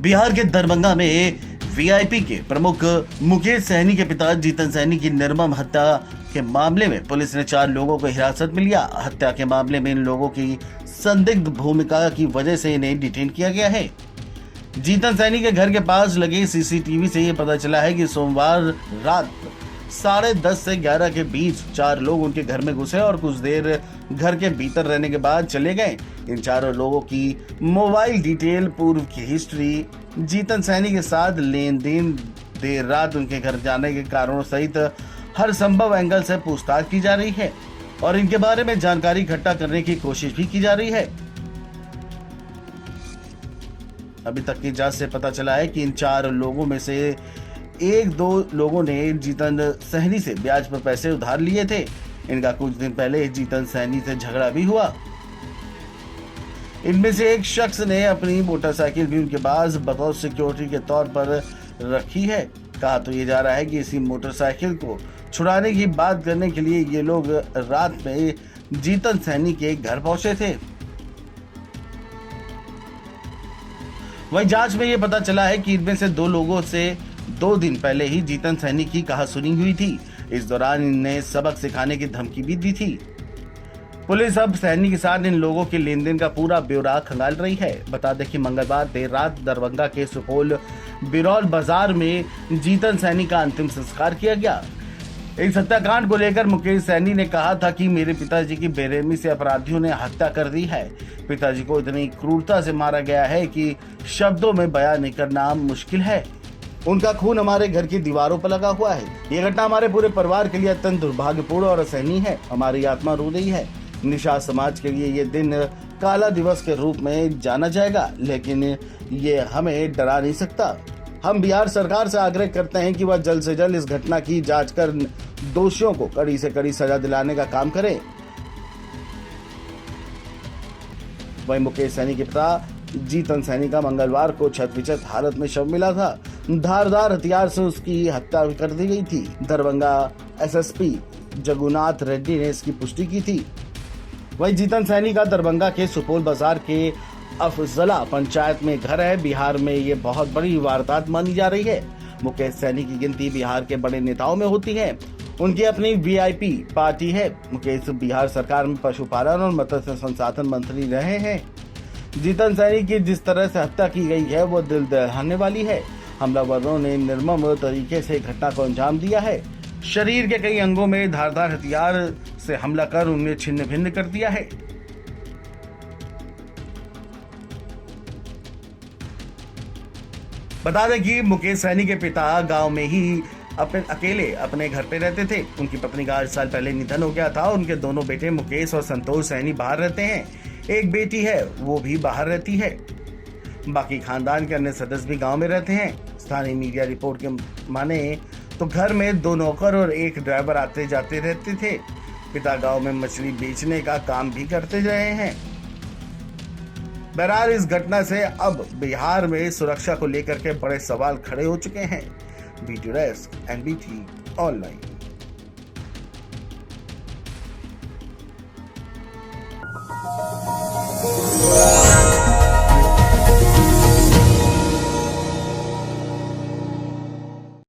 बिहार के दरभंगा में वीआईपी के प्रमुख मुकेश सहनी के पिता जीतन सहनी की निर्मम हत्या के मामले में पुलिस ने 4 लोगों को हिरासत में लिया। हत्या के मामले में इन लोगों की संदिग्ध भूमिका की वजह से इन्हें डिटेन किया गया है। जीतन सहनी के घर के पास लगे सीसीटीवी से ये पता चला है कि सोमवार रात 10:30 से 11 के बीच 4 लोग उनके घर में घुसे और कुछ देर घर के भीतर रहने के बाद चले गए। इन चारों लोगों की मोबाइल डिटेल, पूर्व की हिस्ट्री, जीतन सहनी के साथ लेन देन, देर रात उनके घर जाने के कारणों सहित हर संभव एंगल से पूछताछ की जा रही है और इनके बारे में जानकारी इकट्ठा करने की कोशिश भी की जा रही है। अभी तक की जांच से पता चला है कि इन 4 लोगों में से 1-2 लोगों ने जीतन सहनी से ब्याज पर पैसे उधार लिए थे। इनका कुछ दिन पहले जीतन सहनी से झगड़ा भी हुआ। इनमें से एक शख्स ने अपनी मोटरसाइकिल भी उनके पास बतौर सिक्योरिटी के तौर पर रखी है। कहा तो ये जा रहा है कि इसी मोटरसाइकिल को छुड़ाने की बात करने के लिए ये लोग रात में जीतन सहनी के घर पहुंचे थे। वहीं जांच में ये पता चला है कि इनमें से 2 लोगों से 2 दिन पहले ही जीतन सहनी की कहासुनी हुई थी। इस दौरान इन्हें सबक सिखाने की धमकी भी दी थी। पुलिस अब सहनी के साथ इन लोगों के लेन देन का पूरा ब्यौरा खंगाल रही है। बता दें कि मंगलवार देर रात दरभंगा के सुपौल बिरौल बाजार में जीतन सहनी का अंतिम संस्कार किया गया। इस हत्याकांड को लेकर मुकेश सहनी ने कहा था कि मेरे पिताजी की बेरहमी से अपराधियों ने हत्या कर दी है। पिताजी को इतनी क्रूरता से मारा गया है कि शब्दों में बयान नहीं करना मुश्किल है। उनका खून हमारे घर की दीवारों पर लगा हुआ है। ये घटना हमारे पूरे परिवार के लिए अत्यंत दुर्भाग्यपूर्ण और असहनीय है। हमारी आत्मा रो रही है। निषाद समाज के लिए ये दिन काला दिवस के रूप में जाना जाएगा, लेकिन ये हमें डरा नहीं सकता। हम बिहार सरकार से आग्रह करते हैं कि वह जल्द से जल्द इस घटना की जांच कर दोषियों को कड़ी से कड़ी सजा दिलाने का काम करे। वहीं मुकेश सहनी के पिता जीतन सहनी का मंगलवार को छत-विछत हालत में शव मिला था। धारदार हथियार से उसकी हत्या कर दी गई थी। दरभंगा एसएसपी जगुनाथ रेड्डी ने इसकी पुष्टि की थी। वहीं जीतन सहनी का दरभंगा के सुपौल बाजार के अफजला पंचायत में घर है। बिहार में ये बहुत बड़ी वारदात मानी जा रही है। मुकेश सहनी की गिनती बिहार के बड़े नेताओं में होती है। उनकी अपनी वीआईपी पार्टी है। मुकेश बिहार सरकार में पशुपालन और मत्स्य संसाधन मंत्री रहे हैं। जीतन सहनी की जिस तरह से हत्या की गई है वो दिल दहलाने वाली है। हमलावरों ने निर्मम तरीके से घटना को अंजाम दिया है। शरीर के कई अंगों में धारदार हथियार से हमला कर उन्हें छिन्न भिन्न कर दिया है। बता दें कि मुकेश सहनी के पिता गांव में ही अकेले अपने घर पे रहते थे। उनकी पत्नी का 8 साल पहले निधन हो गया था। उनके दोनों बेटे मुकेश और संतोष सहनी बाहर रहते हैं। एक बेटी है, वो भी बाहर रहती है। बाकी खानदान के अन्य सदस्य भी गांव में रहते हैं। स्थानीय मीडिया रिपोर्ट के माने तो घर में 2 नौकर और 1 ड्राइवर आते जाते रहते थे। पिता गांव में मछली बेचने का काम भी करते रहे हैं। बहरहाल इस घटना से अब बिहार में सुरक्षा को लेकर के बड़े सवाल खड़े हो चुके हैं। Video desk NBT online.